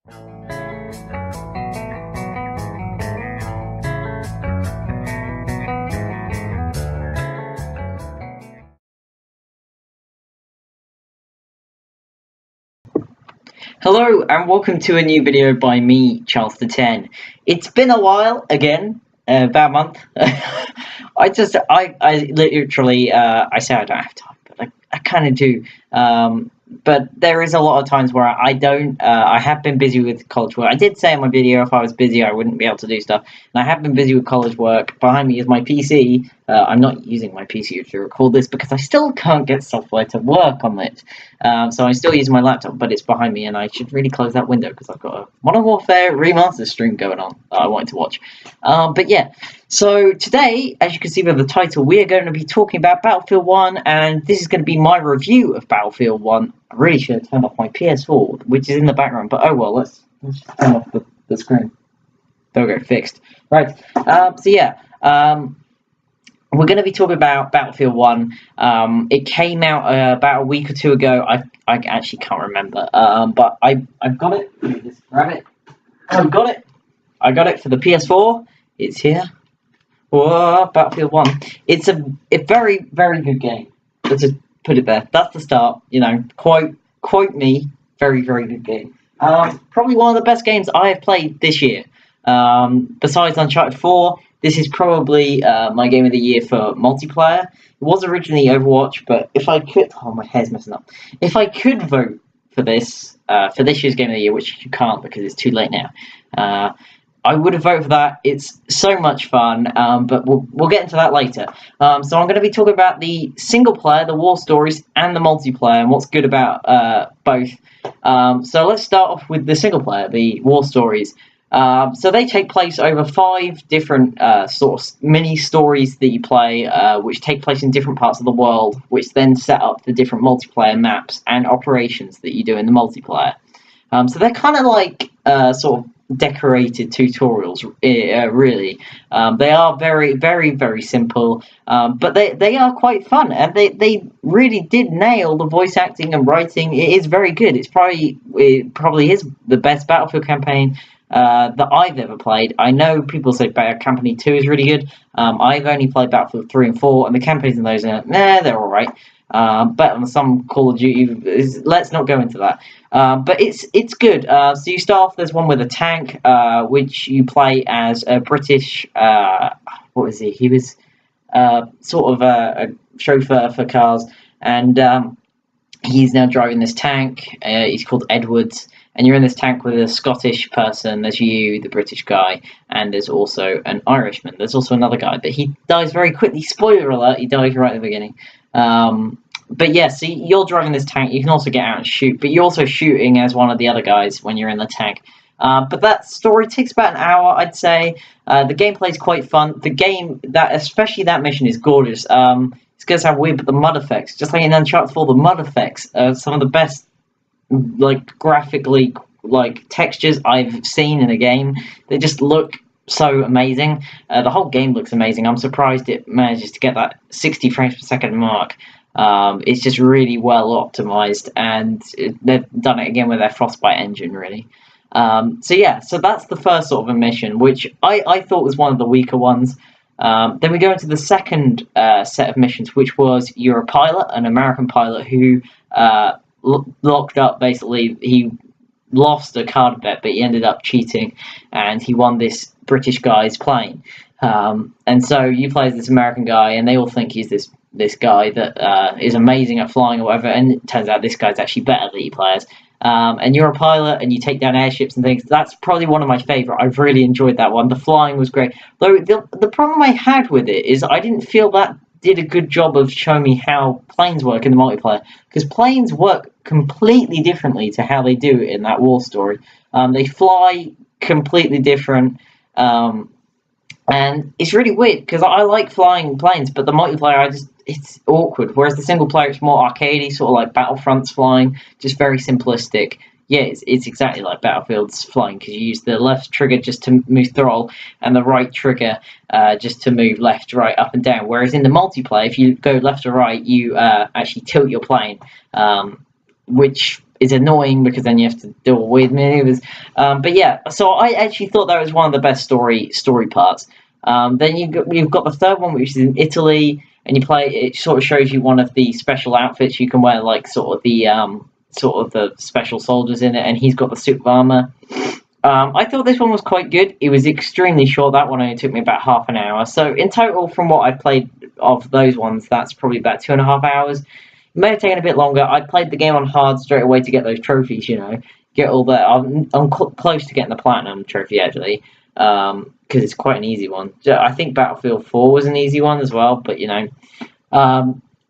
Hello and welcome to a new video by me, Charles the 10. It's been a while again, about a month. I literally, I say I don't have time, but I kind of do. But there is a lot of times where I don't. I have been busy with college work. I did say in my video if I was busy, I wouldn't be able to do stuff. And I have been busy with college work. Behind me is my PC. I'm not using my PC to record this because I still can't get software to work on it. So I'm still using my laptop, but it's behind me, and I should really close that window because I've got a Modern Warfare Remastered stream going on that I wanted to watch. But yeah, so today, as you can see by the title, we are going to be talking about Battlefield 1, and this is going to be my review of Battlefield 1. I really should have turned off my PS4, which is in the background, but oh well, let's turn off the screen. There we go, fixed. Right, so yeah, we're going to be talking about Battlefield 1. It came out about a week or two ago. I actually can't remember, but I've got it. Let me just grab it. I've got it. I got it for the PS4. It's here. Whoa, Battlefield 1. It's a very, very good game. Let's just put it there. That's the start. You know, quote me. Very, very good game. Probably one of the best games I have played this year. Besides Uncharted 4, this is probably my game of the year for multiplayer. It was originally Overwatch, but if I could... Oh, my hair's messing up. If I could vote for this year's game of the year, which you can't because it's too late now, I would have voted for that. It's so much fun, but we'll get into that later. So I'm going to be talking about the single player, the war stories, and the multiplayer, and what's good about both. So let's start off with the single player, the war stories. So they take place over 5 different sort of mini stories that you play, which take place in different parts of the world, which then set up the different multiplayer maps and operations that you do in the multiplayer. So they're kind of like sort of decorated tutorials, really. They are very, very, very simple, but they are quite fun, and they really did nail the voice acting and writing. It is very good. It probably is the best Battlefield campaign that I've ever played. I know people say Bad Company 2 is really good. I've only played Battlefield 3 and 4, and the campaigns in those are, they're alright. Better than some Call of Duty. Let's not go into that. But it's good. So you start off, there's one with a tank, which you play as a British, what was he? He was sort of a chauffeur for cars, and he's now driving this tank. He's called Edwards, and you're in this tank with a Scottish person. There's you, the British guy, and there's also an Irishman. There's also another guy, but he dies very quickly. Spoiler alert, he dies right at the beginning. But yeah, so you're driving this tank. You can also get out and shoot, but you're also shooting as one of the other guys when you're in the tank. But that story takes about an hour, I'd say. The gameplay is quite fun. The game, especially that mission, is gorgeous. It's going to sound weird, but the mud effects, just like in Uncharted 4, the mud effects are some of the best, like, graphically, like, textures I've seen in a game. They just look so amazing. The whole game looks amazing. I'm surprised it manages to get that 60 frames per second mark. It's just really well optimized, and they've done it again with their Frostbite engine, really. So yeah, so that's the first sort of a mission, which I thought was one of the weaker ones. Then we go into the second set of missions, which was you're a pilot, an American pilot who locked up, basically. He lost a card bet, but he ended up cheating, and he won this British guy's plane. And so you play as this American guy, and they all think he's this guy that is amazing at flying or whatever, and it turns out this guy's actually better than you players. And you're a pilot, and you take down airships and things. That's probably one of my favourite. I've really enjoyed that one. The flying was great. Though the problem I had with it is I didn't feel that did a good job of showing me how planes work in the multiplayer, because planes work completely differently to how they do in that war story. They fly completely different, and it's really weird because I like flying planes, but the multiplayer, it's awkward. Whereas the single player, it's more arcadey, sort of like Battlefront's flying, just very simplistic. Yeah, it's exactly like Battlefield's flying, because you use the left trigger just to move throttle, and the right trigger just to move left, right, up and down. Whereas in the multiplayer, if you go left or right, you actually tilt your plane, which is annoying because then you have to do all weird maneuvers. But yeah, so I actually thought that was one of the best story parts. Then you've got the third one, which is in Italy, and you play. It sort of shows you one of the special outfits you can wear, like sort of the special soldiers in it, and he's got the suit of armor. I thought this one was quite good. It was extremely short. That one only took me about half an hour. So in total, from what I played of those ones, that's probably about 2.5 hours. It may have taken a bit longer. I played the game on hard straight away to get those trophies, get all that. I'm close to getting the platinum trophy, actually, because it's quite an easy one. I think Battlefield 4 was an easy one as well, but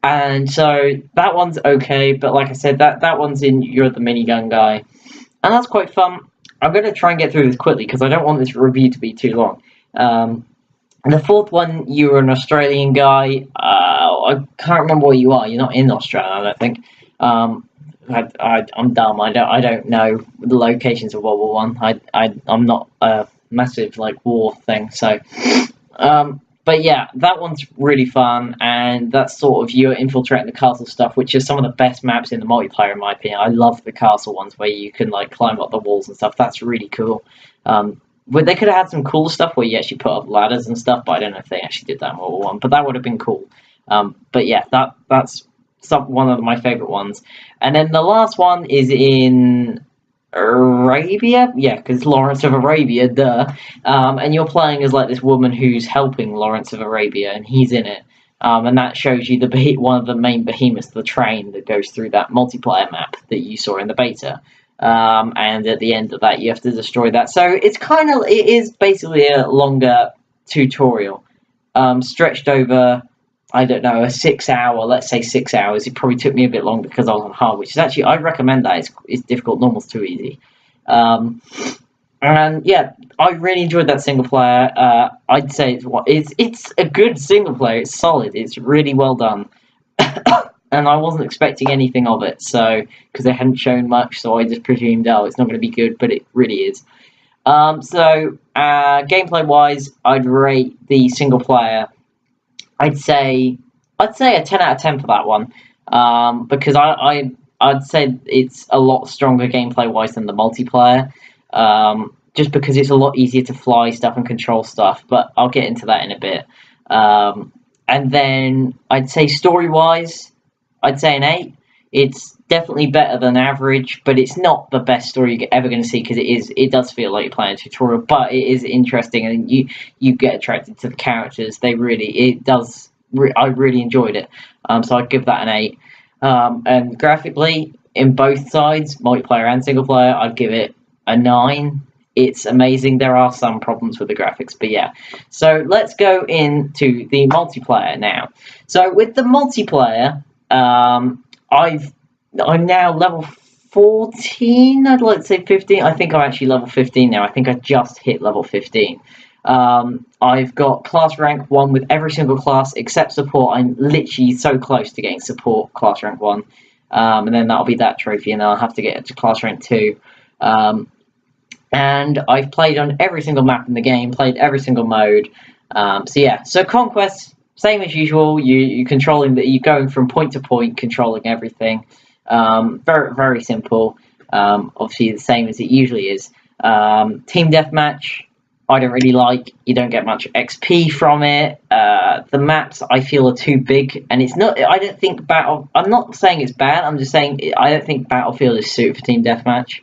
and so that one's okay. But like I said, that one's in You're the Minigun Guy, and that's quite fun. I'm going to try and get through this quickly because I don't want this review to be too long. The fourth one, you're an Australian guy. I can't remember where you are. You're not in Australia, I don't think. I'm dumb. I don't know the locations of World War One. I'm not a massive war thing. So, but yeah, that one's really fun, and that's sort of you're infiltrating the castle stuff, which is some of the best maps in the multiplayer, in my opinion. I love the castle ones where you can climb up the walls and stuff. That's really cool. But they could have had some cool stuff where you actually put up ladders and stuff, but I don't know if they actually did that in World War One. But that would have been cool. But yeah, that's one of my favorite ones. And then the last one is in Arabia, yeah, because Lawrence of Arabia, duh. And you're playing as this woman who's helping Lawrence of Arabia, and he's in it. And that shows you one of the main behemoths, the train that goes through that multiplayer map that you saw in the beta. And at the end of that, you have to destroy that. So it is basically a longer tutorial, stretched over, I don't know, let's say 6 hours. It probably took me a bit longer because I was on hard, which is actually, I'd recommend that. It's difficult. Normal's too easy. And yeah, I really enjoyed that single player. I'd say it's a good single player. It's solid. It's really well done. And I wasn't expecting anything of it, because they hadn't shown much, so I just presumed, it's not going to be good, but it really is. Gameplay-wise, I'd rate the single player. I'd say a 10 out of 10 for that one, because I'd say it's a lot stronger gameplay-wise than the multiplayer, just because it's a lot easier to fly stuff and control stuff, but I'll get into that in a bit. And then I'd say story-wise, I'd say an 8. It's definitely better than average, but it's not the best story you're ever going to see because it does feel like you're playing a tutorial, but it is interesting and you get attracted to the characters. I really enjoyed it. So I'd give that an 8. And graphically, in both sides, multiplayer and single player, I'd give it a 9. It's amazing. There are some problems with the graphics, but yeah. So let's go into the multiplayer now. So with the multiplayer, I'm now level 14. I'd like to say 15. I think I'm actually level 15 now. I think I just hit level 15. I've got class rank 1 with every single class except support. I'm literally so close to getting support class rank 1. And then that'll be that trophy, and then I'll have to get it to class rank 2. And I've played on every single map in the game, played every single mode. So yeah, so Conquest, same as usual. You're going from point to point, controlling everything. Very, very simple. Obviously the same as it usually is. Team Deathmatch, I don't really like. You don't get much XP from it. The maps I feel are too big, and it's not. I don't think I'm not saying it's bad. I'm just saying I don't think Battlefield is suited for Team Deathmatch.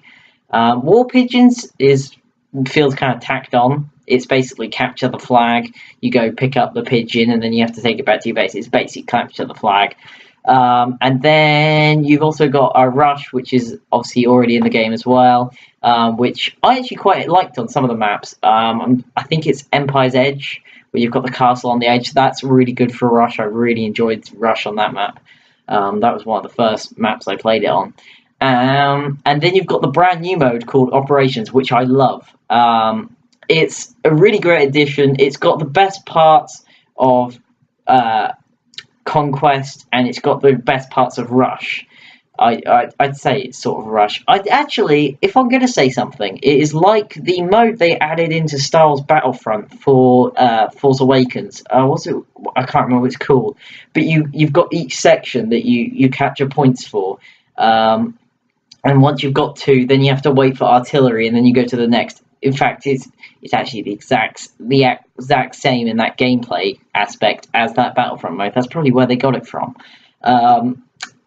War Pigeons feels kind of tacked on. It's basically capture the flag. You go pick up the pigeon, and then you have to take it back to your base. It's basically capture the flag. And then you've also got a Rush, which is obviously already in the game as well, which I actually quite liked on some of the maps. I think it's Empire's Edge, where you've got the castle on the edge. That's really good for Rush. I really enjoyed Rush on that map. That was one of the first maps I played it on. And then you've got the brand new mode called Operations, which I love. It's a really great addition. It's got the best parts of Conquest, and it's got the best parts of Rush. I'd say it's sort of Rush. If I'm going to say something, it is like the mode they added into Star Wars Battlefront for Force Awakens. I can't remember what it's called, but you've got each section that you capture points for. and once you've got 2, then you have to wait for artillery, and then you go to the next. In fact, it's actually the exact same in that gameplay aspect as that Battlefront mode. That's probably where they got it from.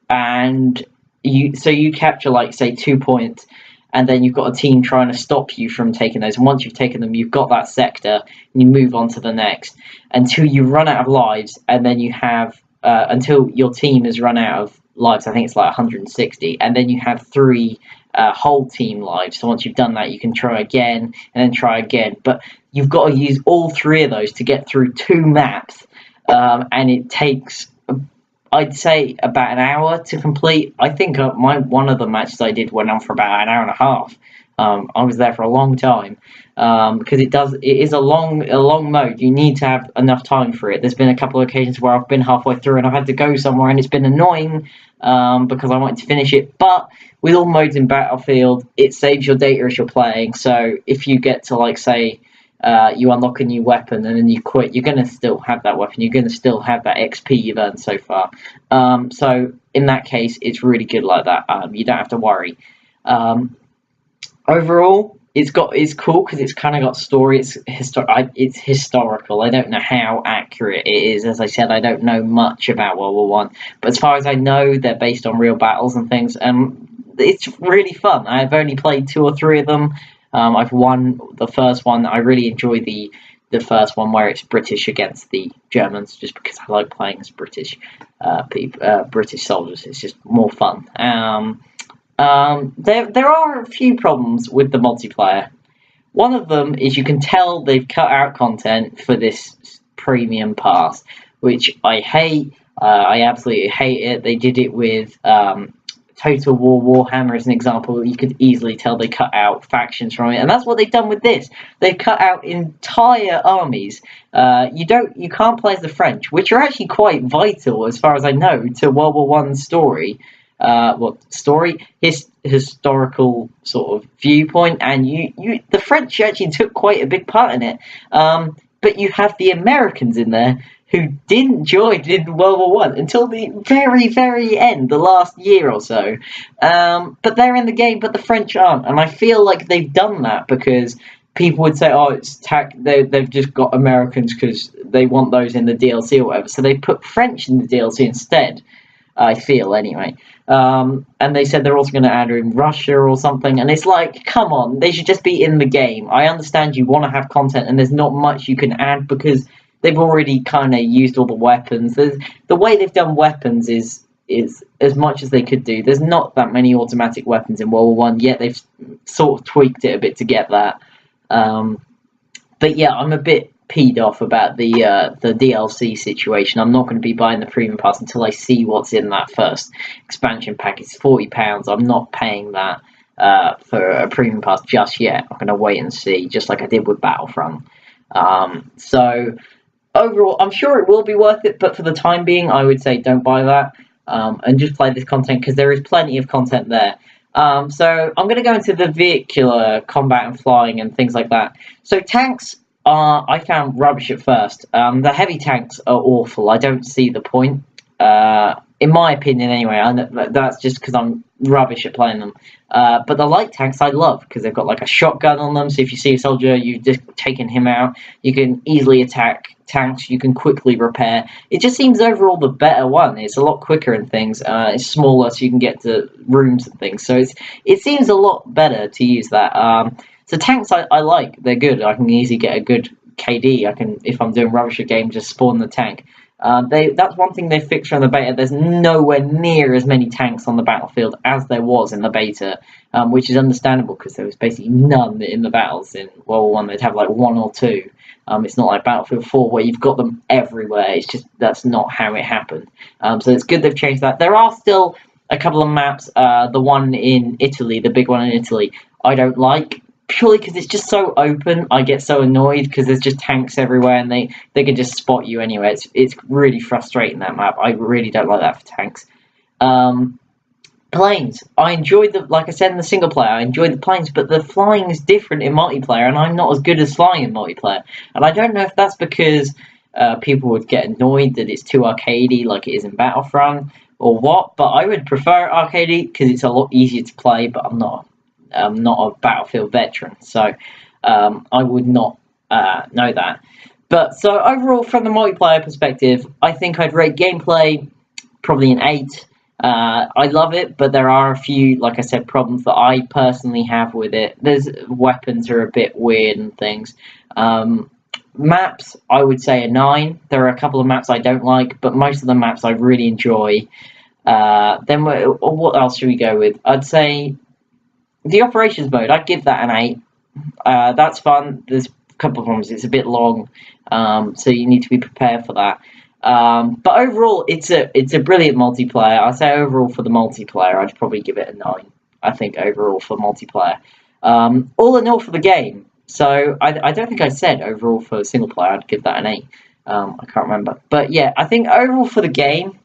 And you capture, like, say, 2 points, and then you've got a team trying to stop you from taking those. And once you've taken them, you've got that sector, and you move on to the next until you run out of lives, and then you have until your team has run out of lives. I think it's like 160, and then you have 3 whole team lives. So once you've done that, you can try again and then try again. But you've got to use all 3 of those to get through 2 maps, and it takes, I'd say, about an hour to complete. I think one of the matches I did went on for about an hour and a half. I was there for a long time, because it is a long mode. You need to have enough time for it. There's been a couple of occasions where I've been halfway through and I've had to go somewhere, and it's been annoying, because I wanted to finish it. But with all modes in Battlefield, it saves your data as you're playing. So if you get to, like, say, you unlock a new weapon and then you quit, you're going to still have that weapon. You're going to still have that XP you've earned so far. So in that case, it's really good like that. You don't have to worry. Overall, it's cool because it's kind of got story. It's historical. I don't know how accurate it is. As I said, I don't know much about World War One, but as far as I know, they're based on real battles and things. It's really fun. I've only played 2 or 3 of them. I've won the first one. I really enjoy the first one where it's British against the Germans, just because I like playing as British British soldiers. It's just more fun. There are a few problems with the multiplayer. One of them is you can tell they've cut out content for this premium pass, which I hate. I absolutely hate it. They did it with Total War Warhammer as an example. You could easily tell they cut out factions from it, and that's what they've done with this. They've cut out entire armies. You can't play as the French, which are actually quite vital, as far as I know, to World War One's story. Historical sort of viewpoint, and the French actually took quite a big part in it. But you have the Americans in there who didn't join in World War One until the very, very end, the last year or so. But they're in the game, but the French aren't, and I feel like they've done that because people would say, "Oh, they've just got Americans because they want those in the DLC or whatever." So they put French in the DLC instead. I feel anyway. And they said they're also going to add in Russia or something, and it's like, come on, they should just be in the game. I understand you want to have content, and there's not much you can add because they've already kind of used all the weapons. The way they've done weapons is as much as they could do. There's not that many automatic weapons in World War One, yet they've sort of tweaked it a bit to get that. But yeah, I'm a bit peed off about the DLC situation. I'm not going to be buying the premium pass until I see what's in that first expansion pack. It's £40. I'm not paying that for a premium pass just yet. I'm going to wait and see, just like I did with Battlefront. So overall, I'm sure it will be worth it, but for the time being, I would say don't buy that, and just play this content because there is plenty of content there. So I'm going to go into the vehicular combat and flying and things like that. So tanks, I found rubbish at first. The heavy tanks are awful. I don't see the point, in my opinion anyway. That's just because I'm rubbish at playing them. But the light tanks I love because they've got like a shotgun on them. So if you see a soldier, you've just taken him out. You can easily attack tanks. You can quickly repair. It just seems overall the better one. It's a lot quicker and things. It's smaller, so you can get to rooms and things. So it seems a lot better to use that. So tanks I like. They're good. I can easily get a good KD. I can, if I'm doing rubbish at game, just spawn the tank. That's one thing they fixed from the beta. There's nowhere near as many tanks on the battlefield as there was in the beta, which is understandable because there was basically none in the battles in World War One. They'd have like 1 or 2. It's not like Battlefield 4 where you've got them everywhere. It's just that's not how it happened. So it's good they've changed that. There are still a couple of maps. The one in Italy, the big one in Italy, I don't like. Purely because it's just so open. I get so annoyed because there's just tanks everywhere and they can just spot you anyway. It's really frustrating, that map. I really don't like that for tanks. Planes. I enjoyed like I said in the single player, I enjoyed the planes, but the flying is different in multiplayer and I'm not as good as flying in multiplayer. And I don't know if that's because people would get annoyed that it's too arcadey like it is in Battlefront, or what, but I would prefer arcade because it's a lot easier to play. But I'm not a Battlefield veteran, so I would not know that. But so overall, from the multiplayer perspective, I think I'd rate gameplay probably an 8. I love it, but there are a few, like I said, problems that I personally have with it. There's weapons are a bit weird and things. Maps, I would say a 9. There are a couple of maps I don't like, but most of the maps I really enjoy. Then what else should we go with? I'd say the operations mode. I'd give that an 8. That's fun. There's a couple of problems. It's a bit long, so you need to be prepared for that. But overall, it's a brilliant multiplayer. I'd say overall for the multiplayer, I'd probably give it a 9. I think overall for multiplayer. All in all for the game. So I don't think I said overall for single player, I'd give that an 8. I can't remember. But yeah, I think overall for the game,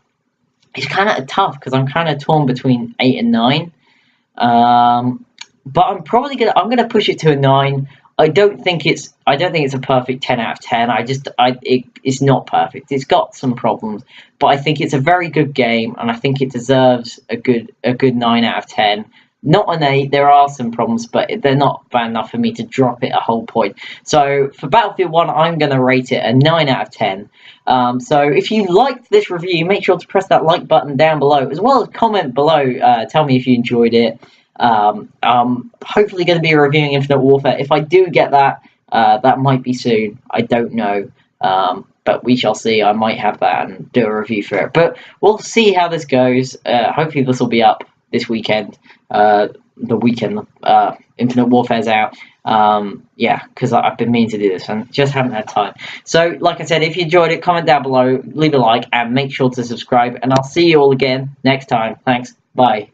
it's kind of tough because I'm kind of torn between 8 and 9. But I'm gonna push it to a 9. I don't think it's a perfect 10 out of 10. It's not perfect. It's got some problems, but I think it's a very good game, and I think it deserves a good 9 out of 10. Not an 8. There are some problems, but they're not bad enough for me to drop it a whole point. So for Battlefield 1, I'm going to rate it a 9 out of 10. So if you liked this review, make sure to press that like button down below, as well as comment below. Tell me if you enjoyed it. Hopefully going to be reviewing Infinite Warfare. If I do get that, that might be soon. I don't know. But we shall see. I might have that and do a review for it. But we'll see how this goes. Hopefully this will be up this weekend. The weekend Infinite Warfare's out. Yeah, because I've been meaning to do this and just haven't had time. So, like I said, if you enjoyed it, comment down below, leave a like, and make sure to subscribe. And I'll see you all again next time. Thanks. Bye.